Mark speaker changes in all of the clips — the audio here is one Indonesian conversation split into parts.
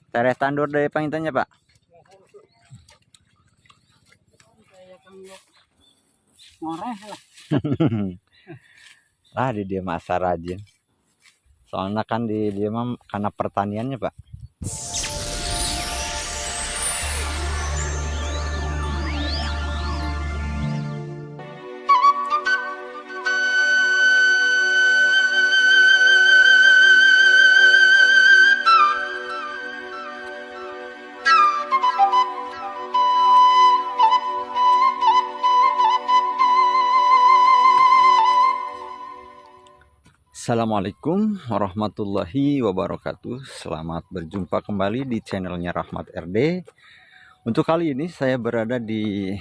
Speaker 1: Teres tandur dari pangitannya, Pak.
Speaker 2: Ngoreh lah.
Speaker 1: Lah di dia masa rajin. Soalnya kan di dia mah karena pertaniannya, Pak. Assalamualaikum warahmatullahi wabarakatuh. Selamat berjumpa kembali di channelnya Rahmat RD. Untuk kali ini saya berada di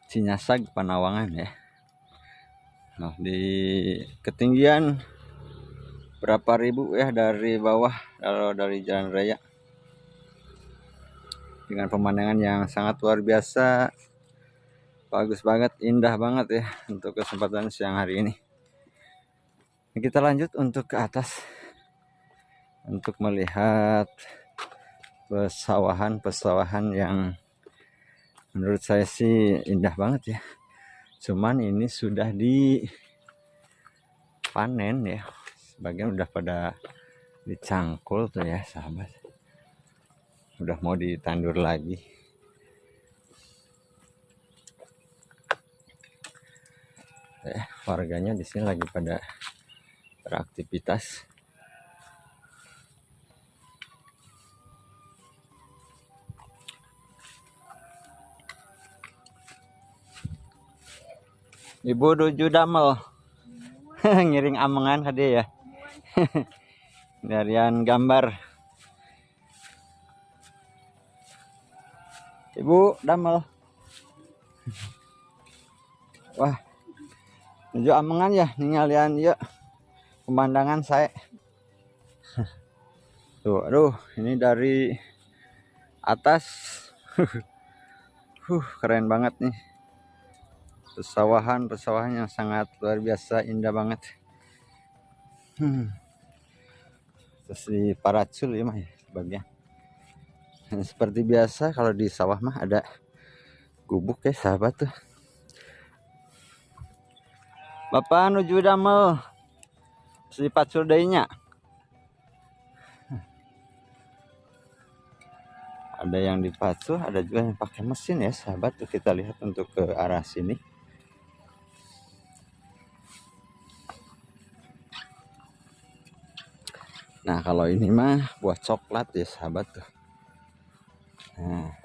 Speaker 1: Cinyasag, Panawangan ya. Nah, di ketinggian berapa ribu ya dari bawah, kalau dari jalan raya, dengan pemandangan yang sangat luar biasa, bagus banget, indah banget ya untuk kesempatan siang hari ini. Kita lanjut untuk ke atas untuk melihat pesawahan yang menurut saya sih indah banget ya. Cuman ini sudah dipanen ya, sebagian udah pada dicangkul tuh ya sahabat, udah mau ditandur lagi. Warganya di sini lagi pada beraktivitas. Ibu Duju damel ngiring amengan ka dia ya. Darian gambar. Ibu damel. Wah, nuju amengan ya ninggalian ieu pemandangan saya. Tuh, aduh, ini dari atas. Keren banget nih. Pesawahan yang sangat luar biasa, indah banget. Terus di Paracul ya mah ya sebagian. Dan seperti biasa kalau di sawah mah ada gubuk ya sahabat tuh. Bapak nuju damel si pacul deui nya. Ada yang dipacul, ada juga yang pakai mesin ya sahabat tuh. Kita lihat untuk ke arah sini. Nah, kalau ini mah buah coklat ya sahabat tuh. Nah,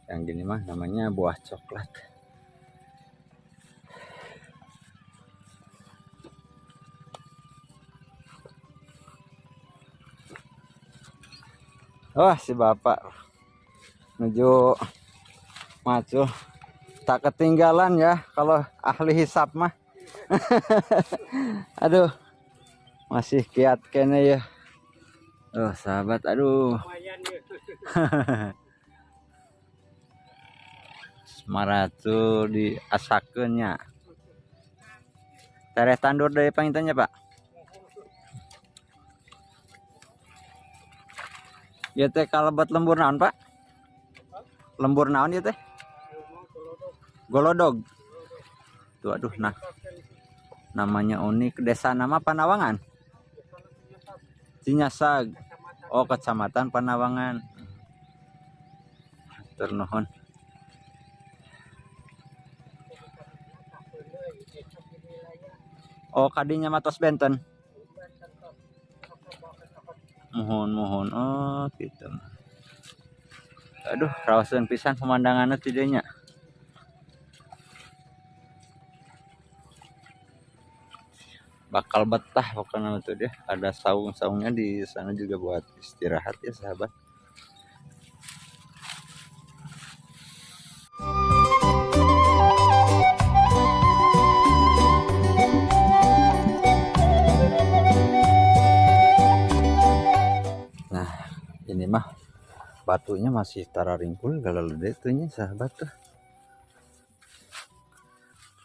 Speaker 1: yang gini mah namanya buah coklat. Wah, si bapak menuju maju tak ketinggalan ya kalau ahli hisap mah. Aduh, masih kiat kene ya. Oh sahabat, aduh. Semaratu diasakeunnya. Tereh tandur dari pangitannya, Pak. Ya teh kalebet lembur naon, Pak? Lembur naon ya teh? Golodog. Tuh aduh, nah. Namanya unik, desa nama Panawangan. Cinyasag. Oh, Kecamatan Panawangan. Ternuhun. Oh, kadinya matos benten. Mohon. Oh, gitu. Aduh, rawasan pisan pemandangannya tidaknya. Bakal betah pokoknya itu dia. Ada saung-saungnya di sana juga buat istirahat ya sahabat. Nah, ini mah batunya masih tara ringkul galalede tuhnya sahabat tuh.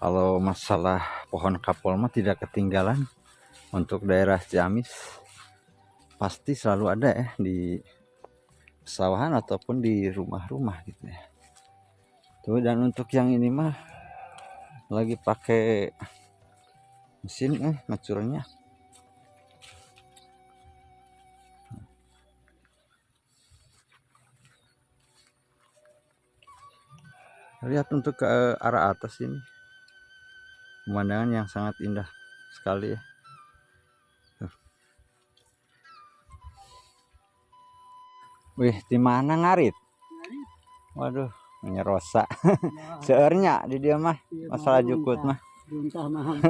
Speaker 1: Kalau masalah pohon kapol mah tidak ketinggalan untuk daerah Ciamis. Pasti selalu ada ya di pesawahan ataupun di rumah-rumah gitu ya. Tuh, dan untuk yang ini mah lagi pakai mesin ngecurnya. Lihat untuk ke arah atas ini, pemandangan yang sangat indah sekali ya. Wih, di mana ngarit? Waduh, nyerosa. Seernya di dia mah, masalah jukut mah.
Speaker 2: Runtah mahal.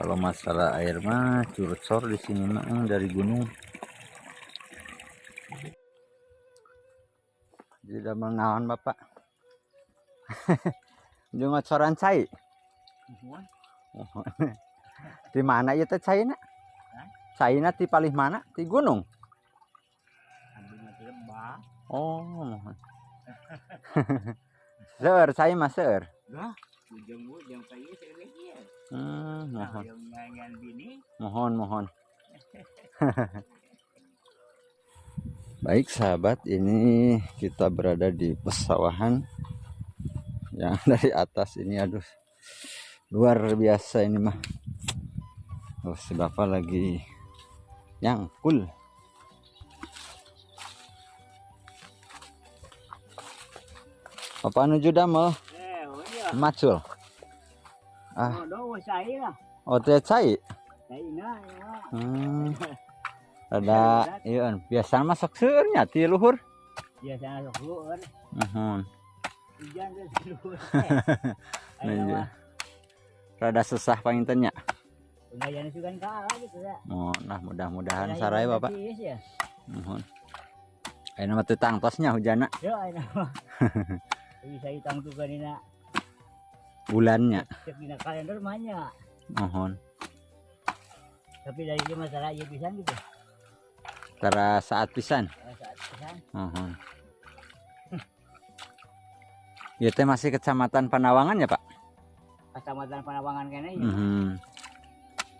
Speaker 1: Kalau masalah air mah curut sor di sini mah dari gunung. Jadi mengawan Bapak. Jangan soran cai. Di mana ya teh caina? Caina di palih mana? Di gunung. Oh. Seur cai mah seur. Mohon. Baik sahabat, ini kita berada di pesawahan yang dari atas ini, aduh luar biasa ini mah. Oh, si Bapak lagi nyangkul. Bapak nuju damel macul. Oh teh cai. Ada iya biasa masuk seurnya ti luhur.
Speaker 2: Biasa masuk luhur. Hujan di luhur.
Speaker 1: Rada susah pangintennya.
Speaker 2: Pembayaran sugan kalah gitu ya.
Speaker 1: Oh, nah mudah-mudahan sarai Bapak. Ayo nama tutang tosnya hujana.
Speaker 2: Yo ayo nama. Bisa hitang tuh kanina.
Speaker 1: Bulannya.
Speaker 2: Cek dina kalender mahnya.
Speaker 1: Mohon.
Speaker 2: Tapi dari dia masalah ieu pisan gitu.
Speaker 1: Tara saat pisan.
Speaker 2: Saat pisan.
Speaker 1: Ya teh masih Kecamatan Panawangan ya, Pak?
Speaker 2: Kecamatan Panawangan kene ya.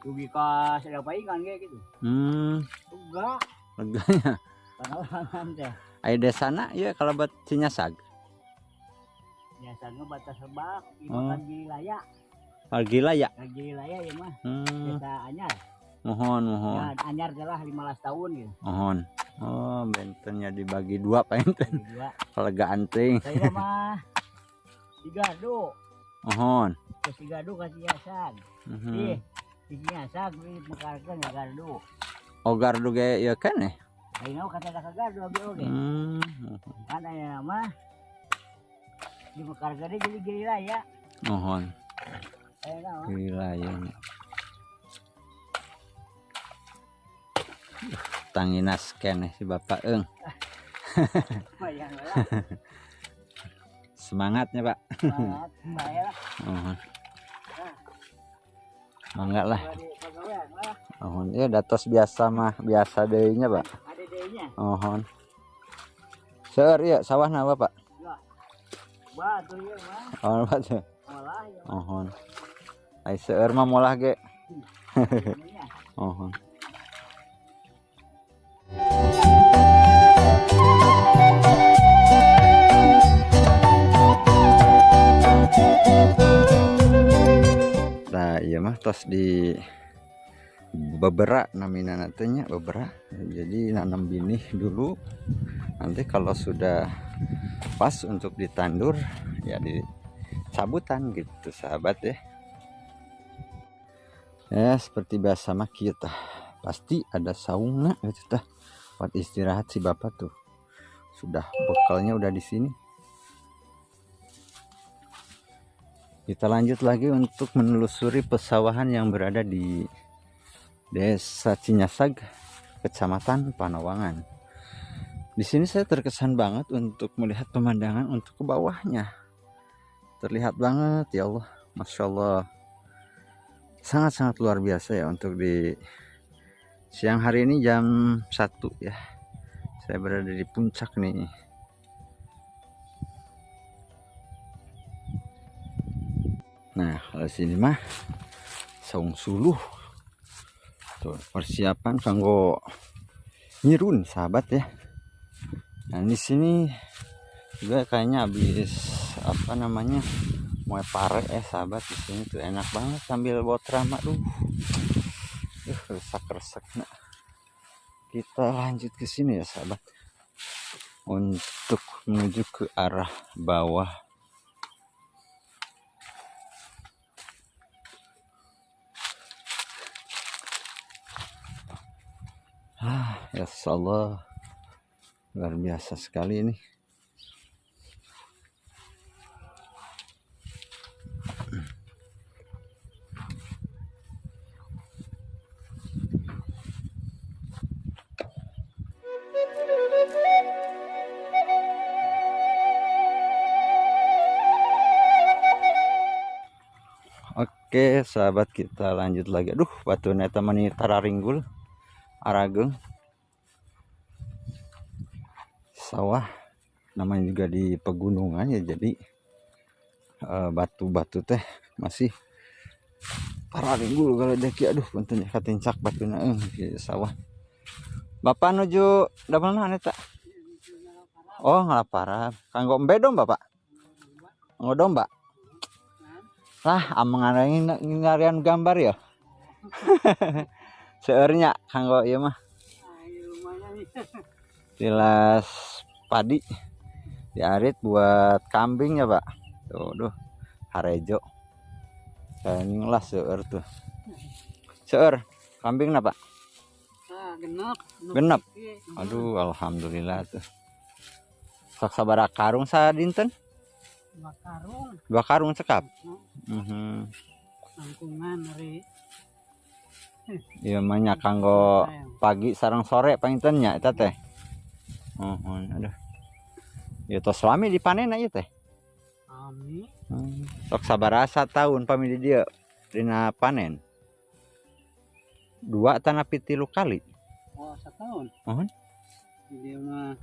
Speaker 2: Dugi ka sadapa ikan kayak gitu. Enggak.
Speaker 1: Leganya.
Speaker 2: Panawangan teh.
Speaker 1: Aya desana ya kalau buat Cinyasag.
Speaker 2: Biasanya batas sebak, ikan Gililaya.
Speaker 1: Gililaya.
Speaker 2: Gililaya ya mah. Desa Anyar.
Speaker 1: Mohon.
Speaker 2: Ya, Anyar telah 15 tahun gitu.
Speaker 1: Mohon. Oh, bentennya dibagi dua Pak ente. Lega anting.
Speaker 2: Saya mah 3 do.
Speaker 1: Mohon.
Speaker 2: Terus 3 do kasih Cinyasag. Ih, di Cinyasag beli mekarkeun gardu.
Speaker 1: Oh, gardu ge ieu kan eh.
Speaker 2: Ayeuna kata da gardu abi oge. Kan aya mah di mekarkeun jadi Gililaya.
Speaker 1: Mohon.
Speaker 2: Ayeuna
Speaker 1: Gililaya. Tanginas keneh si Bapak eung. Semangatnya Pak.
Speaker 2: Semangat, baiklah.
Speaker 1: Mangga lah. Mohon ya datos biasa mah biasa deui nya Pak.
Speaker 2: Ada deui-nya.
Speaker 1: Mohon. Seur ieu sawahna Bapak.
Speaker 2: Batu ieu mah.
Speaker 1: Oh batu.
Speaker 2: Molah ya.
Speaker 1: Mohon. Ai seur mah molah ge. Mohon. Nah iya mah tos di bebera namina nantinya bebera, jadi nanam benih dulu, nanti kalau sudah pas untuk ditandur ya dicabutan gitu sahabat ya. Ya seperti biasa mah kita pasti ada sauna gitu tah buat istirahat si Bapak tuh, sudah bekalnya udah di sini. Kita lanjut lagi untuk menelusuri pesawahan yang berada di Desa Cinyasag, Kecamatan Panawangan. Di sini saya terkesan banget untuk melihat pemandangan untuk ke bawahnya. Terlihat banget ya Allah, Masya Allah. Sangat-sangat luar biasa ya untuk di siang hari ini jam 1 ya. Saya berada di puncak nih. Nah, kalau sini mah saung suluh. Tuh, persiapan kanggo nyirun sahabat ya. Nah, di sini juga kayaknya habis apa namanya? Mau pare sahabat, di sini tuh enak banget sambil bawa trama. Resek-resek. Nah, kita lanjut ke sini ya sahabat. Untuk menuju ke arah bawah. Ya Allah, luar biasa sekali ini. Oke sahabat, kita lanjut lagi. Aduh, batu neta mani tararinggul arageng sawah, namanya juga di pegunungan ya, jadi batu-batu teh masih tararinggul kalau deki. Aduh, punten katincak batuna di sawah. Bapak nuju damel neta? Oh, ngalaparap. Kanggo embe dong Bapak? Kanggo domba? Lah, amangan ngarian gambar ya. Seurnya kanggo ieu mah. Tilas padi diarit buat kambing ya Pak. Tuh, harejo. Kayaknya lah seur tuh. Seur, kambing Pak? Genep. Aduh, alhamdulillah tuh. Sok sabaraha karung sadinten? 2 karung cekap.
Speaker 2: Langkungan hari.
Speaker 1: Iya banyak kanggo pagi sareng sore pangintennya eta teh. Aduh. Ya tos suami dipanen aja teh.
Speaker 2: Ami.
Speaker 1: Sok sabaraha tahun pami di dieu dina panen. 2 tanah 3 kali.
Speaker 2: Oh, 1 tahun. Dia mah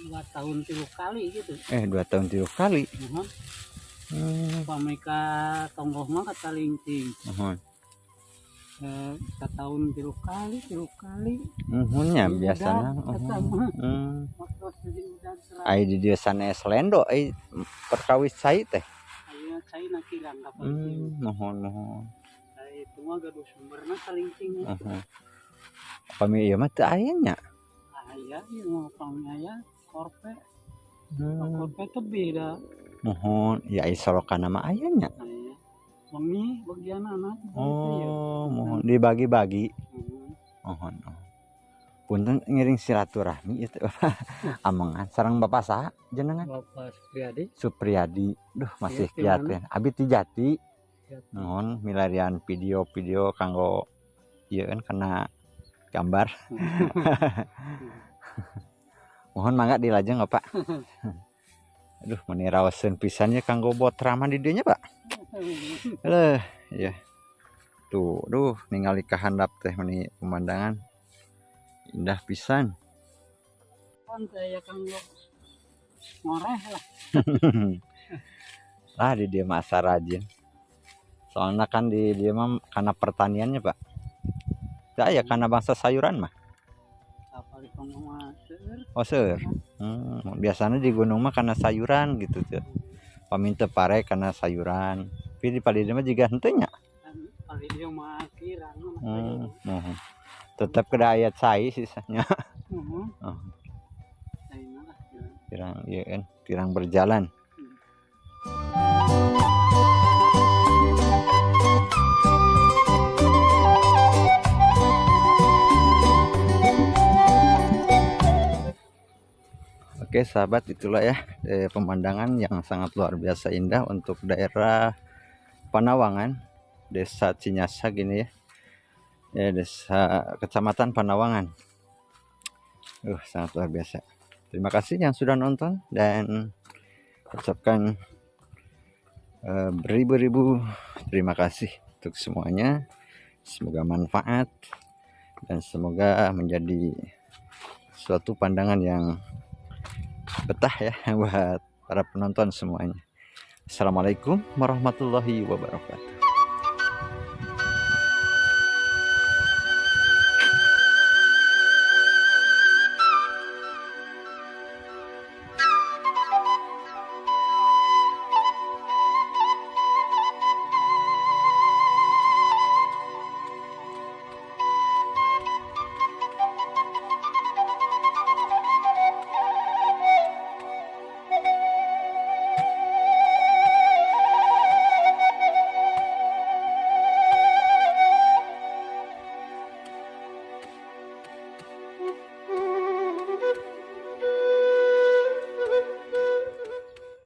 Speaker 2: 2 tahun 3 kali gitu.
Speaker 1: 2 tahun 3 kali.
Speaker 2: Pamika tonggoh mah kata lincing. Setahun 3 kali.
Speaker 1: Nya biasanya. Ai di dieu sanes lendo perkawis cai teh.
Speaker 2: Aya cai na kirang kapal.
Speaker 1: Mohon.
Speaker 2: Itu mah gaduh sumberna kalincing.
Speaker 1: Pami ieu mah teu aya nya.
Speaker 2: Aya ieu mah pami aya korpe. Korpe teh beda.
Speaker 1: Mohon, ya isolokan nama aya nya.
Speaker 2: Wengi bagian anak.
Speaker 1: Mohon dibagi-bagi. Mohon. Punten ngiring silaturahmi itu. Amangan sareng Bapak saha jenengan?
Speaker 2: Bapak
Speaker 1: Supriyadi. Duh, masih kiat ya. Abi ti Jati. Mohon milarian video-video kanggo ieu kan kena gambar. Mohon mangga dilajeng Bapak. Aduh, meni raoseun pisannya kanggo bot ramah di dieu nya, Pak. Ya. Tuh, ningali ka handap teh meni pemandangan indah pisan.
Speaker 2: Saya kanggo ngoreh lah.
Speaker 1: Lah di dieu mah asa rajin. Soalnya kan di dieu mah karena pertaniannya, Pak. Saya karena bangsa sayuran mah.
Speaker 2: Apa di mah seueur.
Speaker 1: Oh, seueur. Biasanya di gunung mah karena sayuran gitu tuh. Paminta pare karena sayuran. Tapi di padi mah juga henteu nya.
Speaker 2: Padi dieu mah kirang.
Speaker 1: Tetap kada aya cai sisanya. Kirang ieu kan, kirang berjalan. Oke sahabat, itulah ya pemandangan yang sangat luar biasa indah untuk daerah Panawangan, Desa Cinyasa gini ya. Desa Kecamatan Panawangan. Sangat luar biasa. Terima kasih yang sudah nonton dan ucapkan beribu-ribu terima kasih untuk semuanya. Semoga manfaat dan semoga menjadi suatu pandangan yang betah ya buat para penonton semuanya. Assalamualaikum warahmatullahi wabarakatuh.